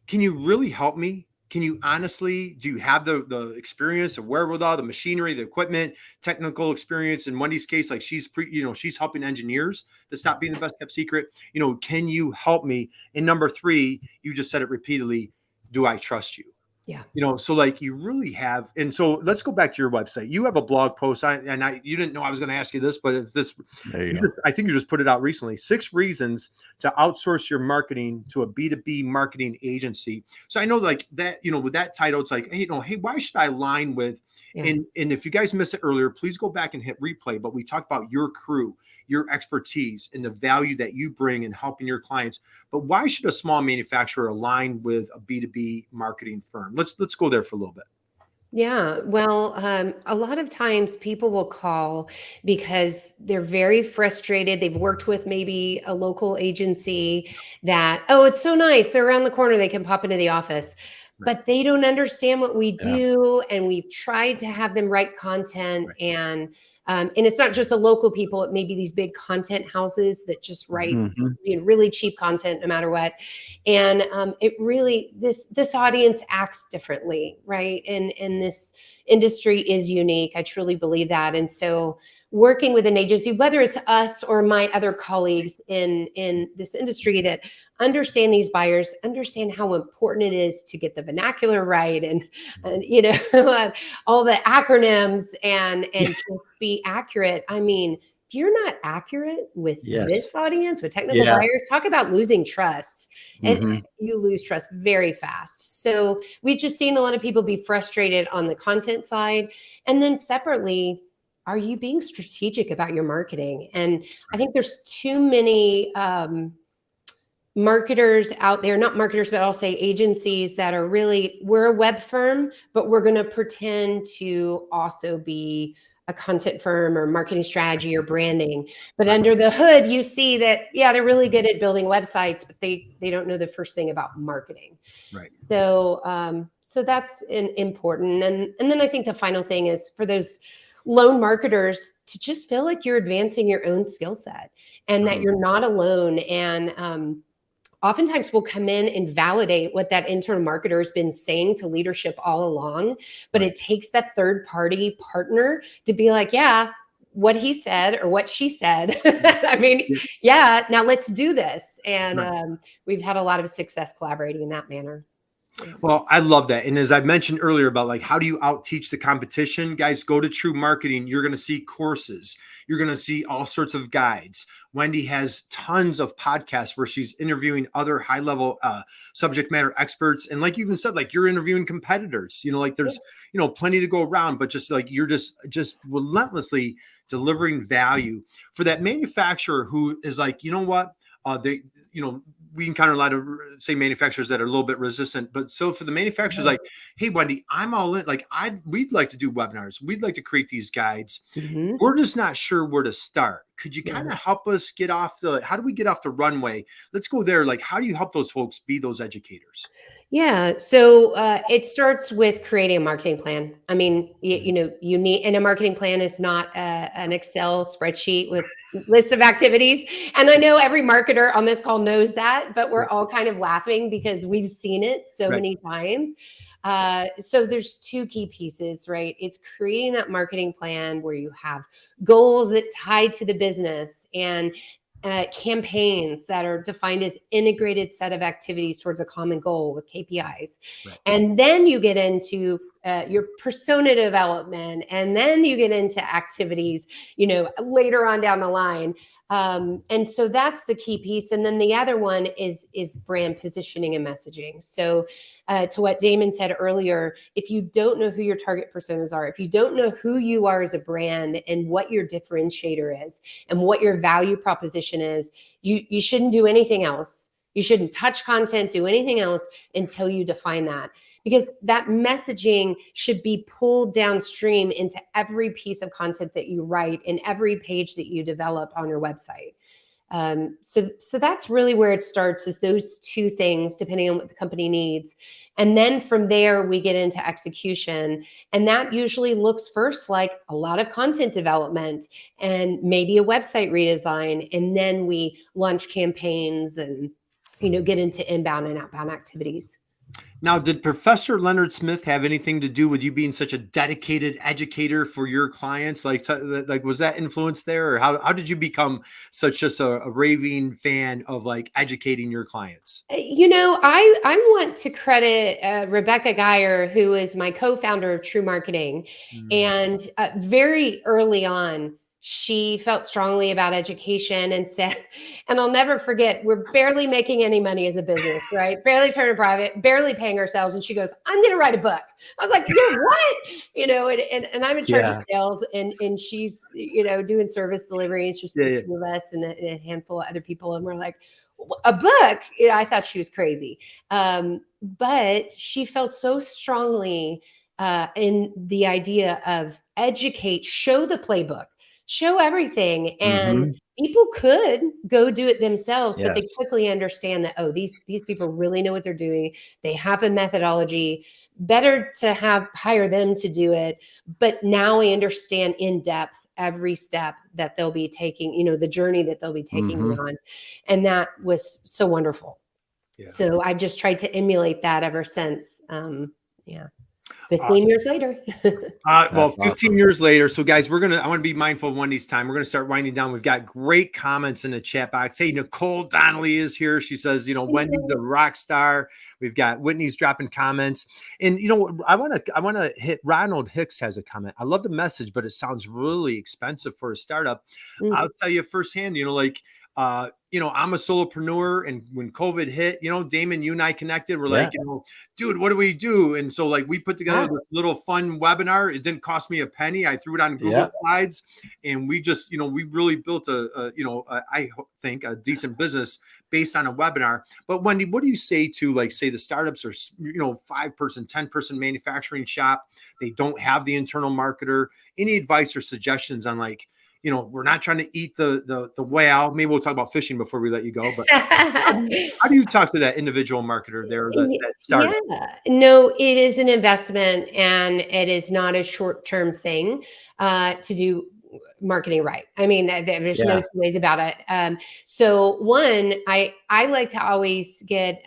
can you really help me? Can you honestly, do you have the experience, the wherewithal, the machinery, the equipment, technical experience? In Wendy's case, she's helping engineers to stop being the best kept secret. Can you help me? And number three, you just said it repeatedly. Do I trust you? Yeah. So like you really have, and so let's go back to your website. You have a blog post, you didn't know I was going to ask you this, but if this, There you go. I think you just put it out recently. 6 reasons to outsource your marketing to a B2B marketing agency. So I know like that, with that title, it's like, hey, hey, why should I align with? Yeah. And if you guys missed it earlier, please go back and hit replay. But we talked about your crew, your expertise, and the value that you bring in helping your clients. But why should a small manufacturer align with a B2B marketing firm? Let's go there for a little bit. Yeah, well, a lot of times people will call because they're very frustrated. They've worked with maybe a local agency that, oh, it's so nice. They're around the corner. They can pop into the office, but they don't understand what we Yeah. do. And we've tried to have them write content, and it's not just the local people. It may be these big content houses that just write Mhm. really cheap content no matter what. And it really, this audience acts differently, right? And this industry is unique. I truly believe that. And so working with an agency, whether it's us or my other colleagues in this industry that understand these buyers, understand how important it is to get the vernacular right, and all the acronyms, and just be accurate. I mean, if you're not accurate with Yes. this audience, with technical Yeah. buyers, talk about losing trust. And Mhm. you lose trust very fast. So we've just seen a lot of people be frustrated on the content side. And then separately, are you being strategic about your marketing? And I think there's too many marketers out there, not marketers, but I'll say agencies that are really, we're a web firm, but we're going to pretend to also be a content firm or marketing strategy or branding. But under the hood, you see that, yeah, they're really good at building websites, but they don't know the first thing about marketing. Right. So that's important. And then I think the final thing is for those lone marketers to just feel like you're advancing your own skill set, and that you're not alone. And oftentimes we'll come in and validate what that internal marketer has been saying to leadership all along, but it takes that third party partner to be like, yeah, what he said or what she said. I mean, yeah, now let's do this. And we've had a lot of success collaborating in that manner. Well, I love that. And as I mentioned earlier about like, how do you out teach the competition? Guys, go to TREW Marketing. You're going to see courses. You're going to see all sorts of guides. Wendy has tons of podcasts where she's interviewing other high level subject matter experts. And like you even said, like you're interviewing competitors, like there's, plenty to go around, but just like, you're just relentlessly delivering value for that manufacturer who is like, you know what, we encounter a lot of, say, manufacturers that are a little bit resistant. But so for the manufacturers, like, hey, Wendy, I'm all in. Like, we'd like to do webinars. We'd like to create these guides. Mm-hmm. We're just not sure where to start. Could you kind of help us get off how do we get off the runway? Let's go there. Like, how do you help those folks be those educators? Yeah. So it starts with creating a marketing plan. I mean, you need, and a marketing plan is not an Excel spreadsheet with lists of activities. And I know every marketer on this call knows that, but we're all kind of laughing because we've seen it so many times. So there's 2 key pieces, right? It's creating that marketing plan where you have goals that tie to the business, and campaigns that are defined as integrated set of activities towards a common goal with KPIs. And then you get into your persona development, and then you get into activities, later on down the line. And so that's the key piece. And then the other one is brand positioning and messaging. So to what Damon said earlier, if you don't know who your target personas are, if you don't know who you are as a brand and what your differentiator is and what your value proposition is, you shouldn't do anything else. You shouldn't touch content, do anything else until you define that. Because that messaging should be pulled downstream into every piece of content that you write and every page that you develop on your website. So that's really where it starts, is those 2 things, depending on what the company needs. And then from there, we get into execution. And that usually looks first like a lot of content development and maybe a website redesign. And then we launch campaigns and, get into inbound and outbound activities. Now, did Professor Leonard Smith have anything to do with you being such a dedicated educator for your clients? Like, was that influence there, or how did you become such just a raving fan of like educating your clients? I want to credit Rebecca Geier, who is my co-founder of TREW Marketing, Mm. and very early on, she felt strongly about education and said, and I'll never forget, we're barely making any money as a business, right? Barely turning profit, barely paying ourselves, and she goes, "I'm going to write a book." I was like, "You're what?" And I'm in charge of Yeah. sales, and she's doing service delivery. It's just Yeah, the yeah. two of us and a handful of other people, and we're like, a book. I thought she was crazy. But she felt so strongly in the idea of educate, show the playbook, show everything. And Mhm. people could go do it themselves, but they Yes. quickly understand that, oh, these people really know what they're doing. They have a methodology. Better to hire them to do it. But now I understand in depth every step that they'll be taking, the journey that they'll be taking me Mhm. on. And that was so wonderful. Yeah. So I've just tried to emulate that ever since. Yeah. 15 Awesome. years later. Well, That's 15 awesome. years later. So, guys, I want to be mindful of Wendy's time. We're going to start winding down. We've got great comments in the chat box. Hey, Nicole Donnelly is here. She says, Wendy's a rock star. We've got Whitney's dropping comments. And, I want to hit Ronald Hicks has a comment. I love the message, but it sounds really expensive for a startup. Mm. I'll tell you firsthand, I'm a solopreneur, and when COVID hit, Damon, you and I connected. We're Yeah. like, dude, what do we do? And so like we put together Yeah. this little fun webinar. It didn't cost me a penny. I threw it on Google Yeah. Slides, and we just, we really built I think a decent business based on a webinar. But Wendy, what do you say to say the startups are, 5-person, 10-person manufacturing shop? They don't have the internal marketer. Any advice or suggestions on we're not trying to eat the whale. Maybe we'll talk about fishing before we let you go. But how do you talk to that individual marketer there that startup? Yeah, no, it is an investment and it is not a short-term thing to do marketing right. I mean, there's no Yeah. two ways about it. So one, I like to always get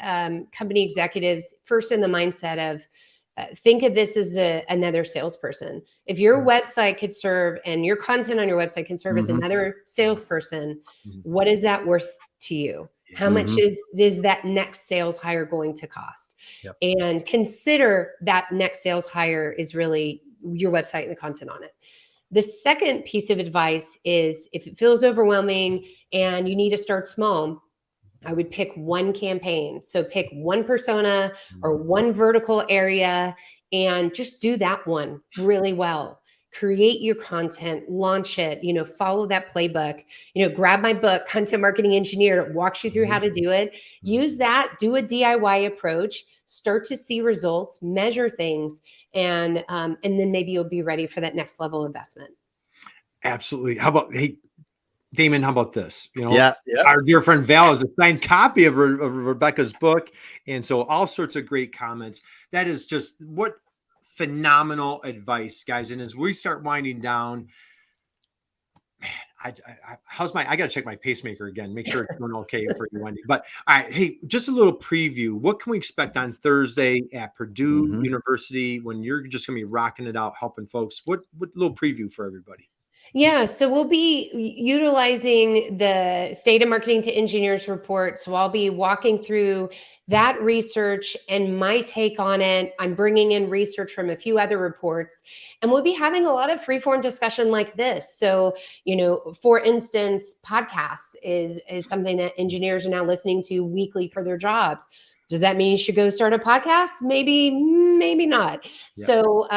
company executives first in the mindset of think of this as another salesperson. If your website could serve and your content on your website can serve as Mhm. another salesperson, Mhm. what is that worth to you? How much Mhm. is that next sales hire going to cost? Yep. And consider that next sales hire is really your website and the content on it. The second piece of advice is if it feels overwhelming and you need to start small, I would pick one campaign. So pick one persona or one vertical area and just do that one really well. Create your content, launch it, follow that playbook, grab my book, Content Marketing Engineer, it walks you through how to do it. Use that, do a DIY approach, start to see results, measure things, and then maybe you'll be ready for that next level investment. Absolutely. How about, hey, Damon, how about this? Yeah. Yeah. Our dear friend Val has a signed copy of Rebecca's book. And so all sorts of great comments. That is just what phenomenal advice, guys. And as we start winding down, man, I got to check my pacemaker again, make sure it's doing okay for you, Wendy. But all right, hey, just a little preview. What can we expect on Thursday at Purdue Mhm. University when you're just going to be rocking it out, helping folks? What little preview for everybody? Yeah, so we'll be utilizing the State of Marketing to Engineers report. So I'll be walking through that research and my take on it. I'm bringing in research from a few other reports, and we'll be having a lot of free-form discussion like this. So, for instance, podcasts is something that engineers are now listening to weekly for their jobs. Does that mean you should go start a podcast? Maybe, maybe not. Yeah. So,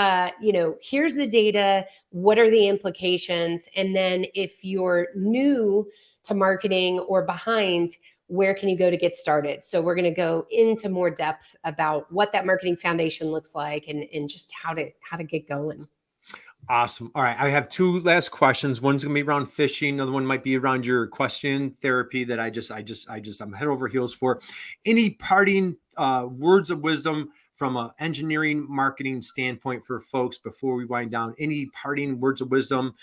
here's the data. What are the implications? And then if you're new to marketing or behind, where can you go to get started? So we're going to go into more depth about what that marketing foundation looks like and just how to get going. Awesome. All right. I have two last questions. One's going to be around fishing. Another one might be around your question therapy that I'm head over heels for. Any parting words of wisdom from an engineering marketing standpoint for folks before we wind down? Any parting words of wisdom?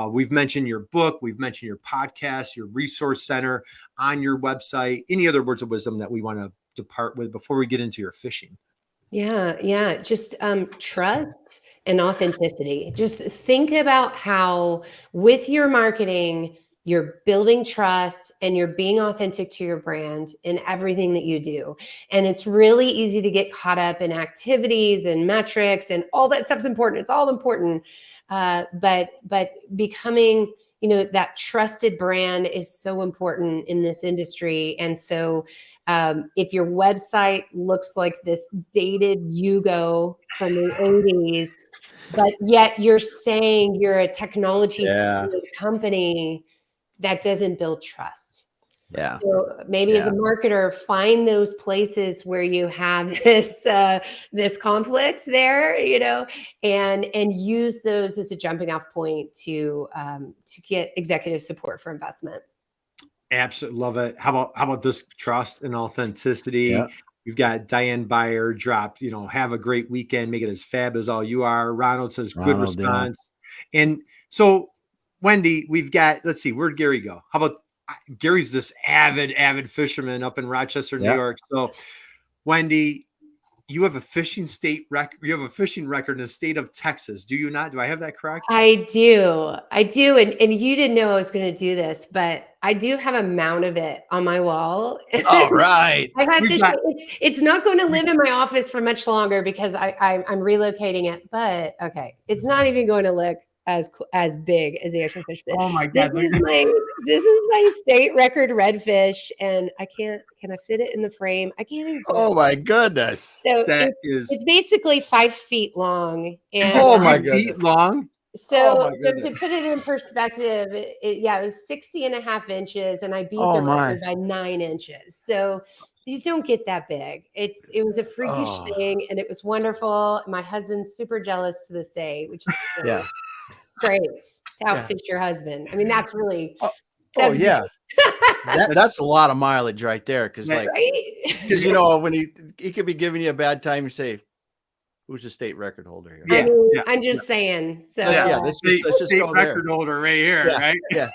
We've mentioned your book. We've mentioned your podcast, your resource center on your website. Any other words of wisdom that we want to depart with before we get into your fishing? Yeah. Just trust and authenticity. Just think about how with your marketing, you're building trust and you're being authentic to your brand in everything that you do. And it's really easy to get caught up in activities and metrics, and all that stuff's important. It's all important. But becoming, that trusted brand is so important in this industry. And so if your website looks like this dated Yugo from the 80s, but yet you're saying you're a technology Yeah. company, that doesn't build trust. Yeah. So maybe as a marketer, find those places where you have this conflict there, and use those as a jumping off point to get executive support for investment. Absolutely love it. How about this trust and authenticity? Yeah. We've got Diane Byer dropped, have a great weekend, make it as fab as all you are. Ronald says good response. And so Wendy, we've got, let's see, where'd Gary go? How about Gary's this avid fisherman up in Rochester, New York. So Wendy, you have a fishing record. You have a fishing record in the state of Texas. Do you not? Do I have that correct? I do. And you didn't know I was going to do this, but I do have a mount of it on my wall. All right. I have to. It's not going to live in my office for much longer because I'm relocating it. But okay, it's not even going to look as big as the ocean fish. Oh my God! This is my state record redfish, and can I fit it in the frame? I can't even. Oh my goodness! So it's basically 5 feet long. And, oh my goodness! Feet long. So, to put it in perspective, it was 60.5 inches, and I beat the record by 9 inches. So these don't get that big. It was a freakish thing, and it was wonderful. My husband's super jealous to this day, which is great to outfish your husband. I mean, that's really that's a lot of mileage right there. Because when he could be giving you a bad time, you say, who's the state record holder here? I'm just saying. So let's just state go record there. holder right here, right? Yeah.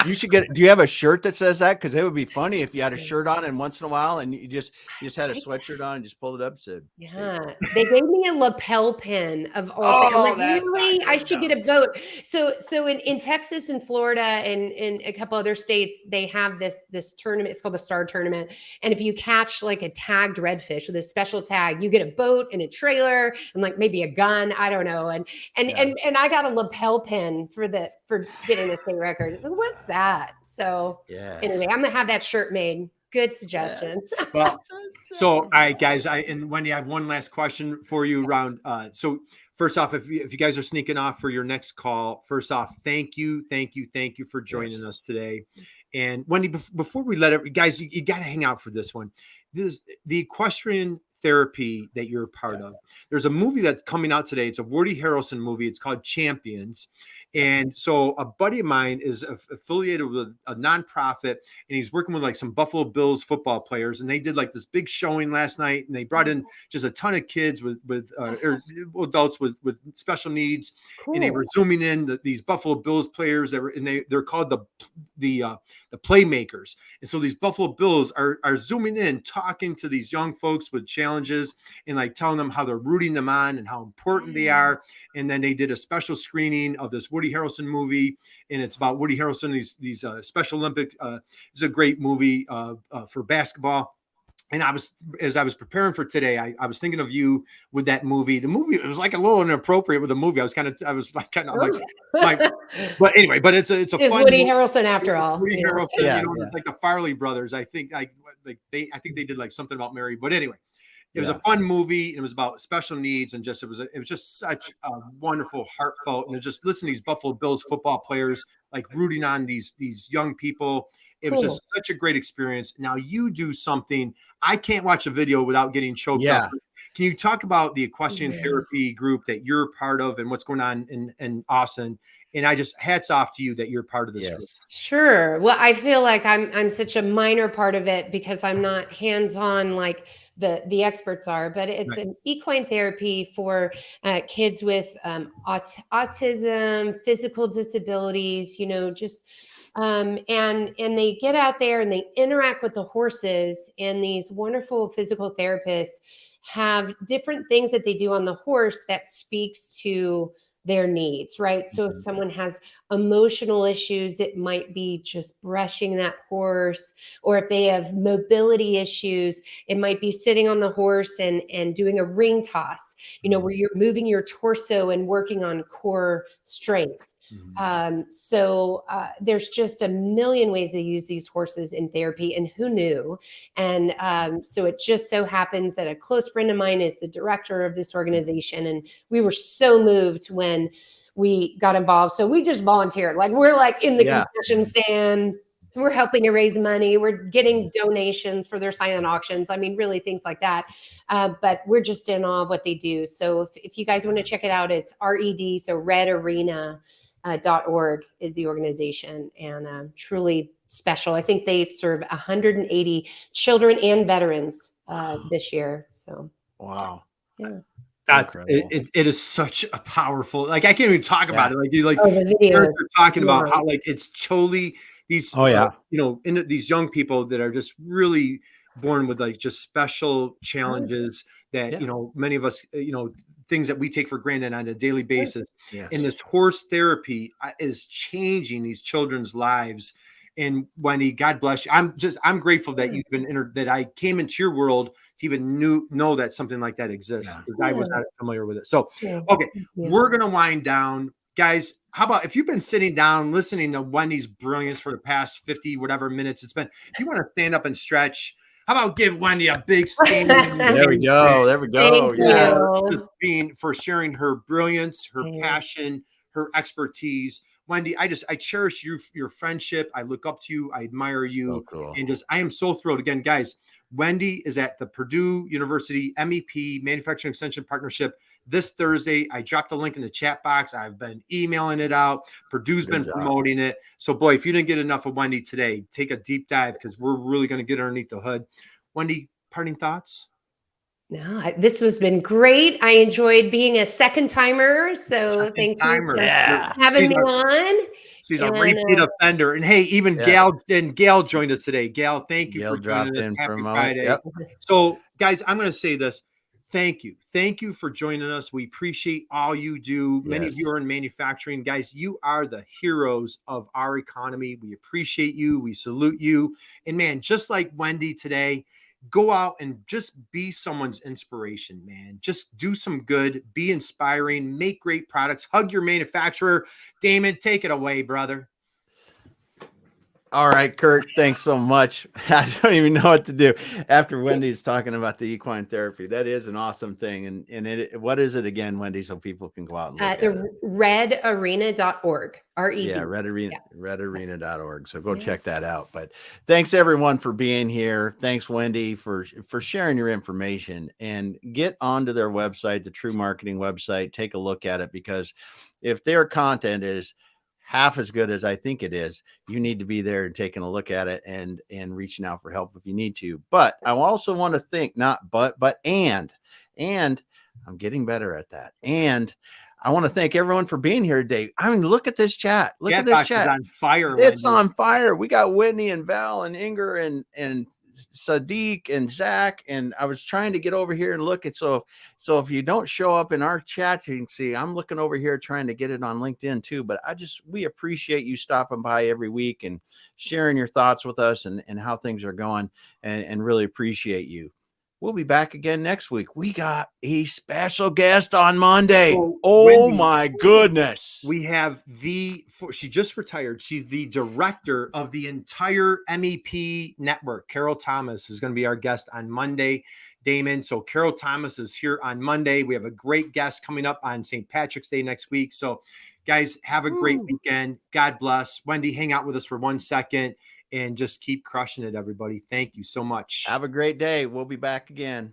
You should get. Do you have a shirt that says that? Because it would be funny if you had a shirt on, and once in a while, and you just had a sweatshirt on, and just pulled it up. Said, they gave me a lapel pin of all. I'm like, really? I should get a boat. So in Texas and Florida and in a couple other states, they have this tournament. It's called the Star Tournament. And if you catch like a tagged redfish with a special tag, you get a boat and a trailer and like maybe a gun. I don't know. And I got a lapel pin for getting the state record. So what's that? So anyway, I'm gonna have that shirt made. Good suggestion. Well, so all right, guys. And Wendy, I have one last question for you around. So first off, if you guys are sneaking off for your next call, first off, thank you for joining us today. And Wendy, before we let it, guys, you got to hang out for this one. This is the equestrian therapy that you're a part of. There's a movie that's coming out today. It's a Woody Harrelson movie. It's called Champions. And so a buddy of mine is affiliated with a nonprofit, and he's working with like some Buffalo Bills football players. And they did like this big showing last night, and they brought in just a ton of kids with adults with special needs. Cool. And they were zooming in these Buffalo Bills players they're called the playmakers. And so these Buffalo Bills are zooming in, talking to these young folks with challenges and like telling them how they're rooting them on and how important they are. And then they did a special screening of this Woody Harrelson movie, and it's about Woody Harrelson, these Special Olympics. It's a great movie for basketball. And as I was preparing for today, I was thinking of you with that movie. The movie, it was like a little inappropriate with the movie. But anyway, but it's fun Woody Harrelson after all. Woody Harrelson, it's like the Farley brothers. I think they did like something about Mary. But anyway, it was a fun movie. And it was about special needs, and it was just such a wonderful, heartfelt, and just listen to these Buffalo Bills football players like rooting on these young people. It was just such a great experience. Now you do something. I can't watch a video without getting choked up. Can you talk about the equestrian therapy group that you're part of and what's going on in Austin? And I just hats off to you that you're part of this group. Sure. Well, I feel like I'm such a minor part of it because I'm not hands-on like the experts are, but it's an equine therapy for kids with autism, physical disabilities, and they get out there and they interact with the horses, and these wonderful physical therapists have different things that they do on the horse that speaks to their needs, right? So if someone has emotional issues, it might be just brushing that horse, or if they have mobility issues, it might be sitting on the horse and doing a ring toss, where you're moving your torso and working on core strength. So there's just a million ways they use these horses in therapy, and who knew? And so it just so happens that a close friend of mine is the director of this organization, and we were so moved when we got involved. So we just volunteered. Like, we're like in the concession stand. We're helping to raise money. We're getting donations for their silent auctions. I mean, really things like that. But we're just in awe of what they do. So if you guys want to check it out, it's RED, so Red Arena. .org is the organization, and truly special. I think they serve 180 children and veterans this year. So wow, yeah, it is such a powerful. Like, I can't even talk about it. Like, you the video you're talking about how, like, it's totally these these young people that are just really born with like just special challenges that many of us things that we take for granted on a daily basis. And this horse therapy is changing these children's lives. And Wendy, God bless you. I'm grateful that you've been that I came into your world to even know that something like that exists, because I was not familiar with it. So, okay, we're going to wind down. Guys, how about if you've been sitting down listening to Wendy's brilliance for the past 50 whatever minutes it's been, if you want to stand up and stretch, how about give Wendy a big standing? There we go. There we go. For sharing her brilliance, her passion, her expertise. Wendy, I cherish your friendship. I look up to you. I admire you. So cool. And I am so thrilled. Again, guys, Wendy is at the Purdue University MEP Manufacturing Extension Partnership this Thursday. I dropped a link in the chat box. I've been emailing it out. Purdue's been promoting it. So, boy, if you didn't get enough of Wendy today, take a deep dive, because we're really going to get underneath the hood. Wendy, parting thoughts? No, this has been great. I enjoyed being a second timer. So thank you for having me on. She's a repeat offender. And hey, even Gail joined us today. Gail, thank you for joining us. Happy Friday. So, guys, I'm going to say this. Thank you. Thank you for joining us. We appreciate all you do. Many of you are in manufacturing. Guys, you are the heroes of our economy. We appreciate you. We salute you. And man, just like Wendy today, go out and just be someone's inspiration, man. Just do some good, be inspiring, make great products, hug your manufacturer. Damon, take it away, brother. All right, Kurt, thanks so much. I don't even know what to do after Wendy's talking about the equine therapy. That is an awesome thing. And what is it again, Wendy, so people can go out and look at it? redarena.org. RED. Yeah, redarena.org. So go check that out. But thanks everyone for being here. Thanks, Wendy, for sharing your information, and get onto their website, the TREW Marketing website. Take a look at it, because if their content is half as good as I think it is, you need to be there and taking a look at it and reaching out for help if you need to. But I also want to think and I'm getting better at that. And I want to thank everyone for being here today. I mean, look at this chat. Look at this chat. It's on fire. It's on fire. We got Whitney and Val and Inger and Sadiq and Zach, and I was trying to get over here and look at, so if you don't show up in our chat, you can see I'm looking over here trying to get it on LinkedIn too. But we appreciate you stopping by every week and sharing your thoughts with us and how things are going, and really appreciate you. We'll be back again next week. We got a special guest on Monday. Wendy, my goodness. We have she just retired. She's the director of the entire MEP network. Carol Thomas is going to be our guest on Monday, Damon. So Carol Thomas is here on Monday. We have a great guest coming up on St. Patrick's Day next week. So guys, have a great weekend. God bless. Wendy, hang out with us for 1 second. And just keep crushing it, everybody. Thank you so much. Have a great day. We'll be back again.